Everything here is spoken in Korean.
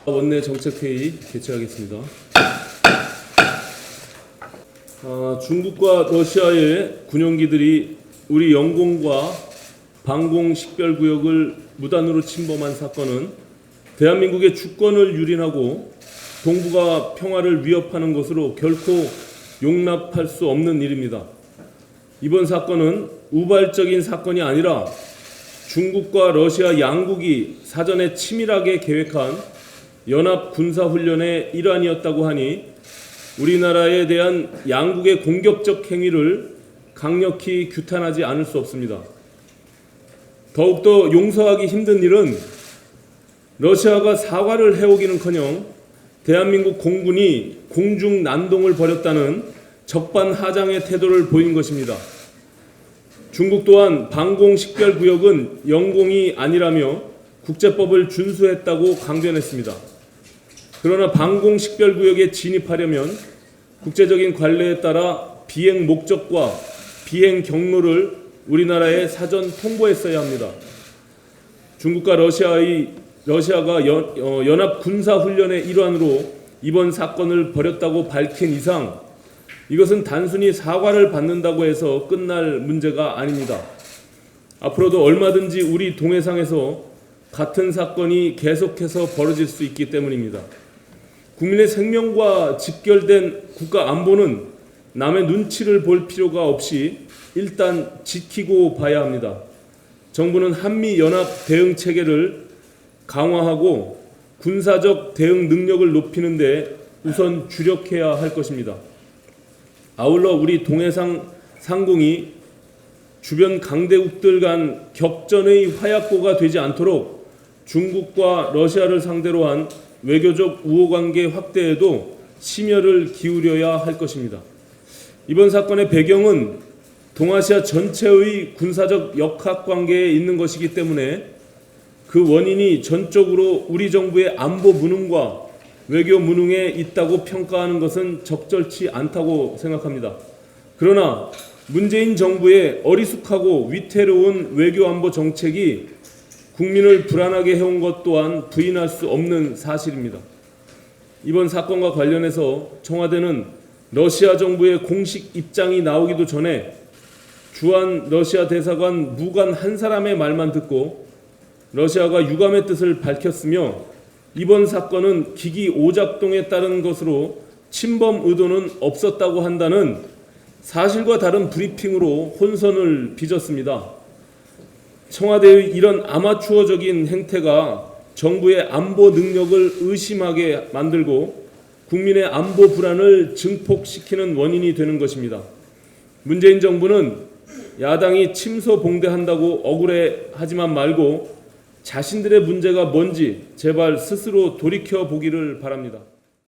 원내 정책회의 개최하겠습니다. 중국과 러시아의 군용기들이 우리 영공과 방공 식별구역을 무단으로 침범한 사건은 대한민국의 주권을 유린하고 동북아 평화를 위협하는 것으로 결코 용납할 수 없는 일입니다. 이번 사건은 우발적인 사건이 아니라 중국과 러시아 양국이 사전에 치밀하게 계획한 연합 군사훈련의 일환이었다고 하니 우리나라에 대한 양국의 공격적 행위를 강력히 규탄하지 않을 수 없습니다. 더욱더 용서하기 힘든 일은 러시아가 사과를 해오기는커녕 대한민국 공군이 공중 난동을 벌였다는 적반하장의 태도를 보인 것입니다. 중국 또한 방공식별구역은 영공이 아니라며 국제법을 준수했다고 강변했습니다. 그러나 방공식별구역에 진입하려면 국제적인 관례에 따라 비행 목적과 비행 경로를 우리나라에 사전 통보했어야 합니다. 중국과 러시아가 연합 군사훈련의 일환으로 이번 사건을 벌였다고 밝힌 이상 이것은 단순히 사과를 받는다고 해서 끝날 문제가 아닙니다. 앞으로도 얼마든지 우리 동해상에서 같은 사건이 계속해서 벌어질 수 있기 때문입니다. 국민의 생명과 직결된 국가 안보는 남의 눈치를 볼 필요가 없이 일단 지키고 봐야 합니다. 정부는 한미연합 대응 체계를 강화하고 군사적 대응 능력을 높이는 데 우선 주력해야 할 것입니다. 아울러 우리 동해상 상공이 주변 강대국들 간 격전의 화약고가 되지 않도록 중국과 러시아를 상대로 한 외교적 우호관계 확대에도 심혈을 기울여야 할 것입니다. 이번 사건의 배경은 동아시아 전체의 군사적 역학관계에 있는 것이기 때문에 그 원인이 전적으로 우리 정부의 안보 무능과 외교 무능에 있다고 평가하는 것은 적절치 않다고 생각합니다. 그러나 문재인 정부의 어리숙하고 위태로운 외교 안보 정책이 국민을 불안하게 해온 것 또한 부인할 수 없는 사실입니다. 이번 사건과 관련해서 청와대는 러시아 정부의 공식 입장이 나오기도 전에 주한 러시아 대사관 무관 한 사람의 말만 듣고 러시아가 유감의 뜻을 밝혔으며 이번 사건은 기기 오작동에 따른 것으로 침범 의도는 없었다고 한다는 사실과 다른 브리핑으로 혼선을 빚었습니다. 청와대의 이런 아마추어적인 행태가 정부의 안보 능력을 의심하게 만들고 국민의 안보 불안을 증폭시키는 원인이 되는 것입니다. 문재인 정부는 야당이 침소봉대한다고 억울해하지만 말고 자신들의 문제가 뭔지 제발 스스로 돌이켜 보기를 바랍니다.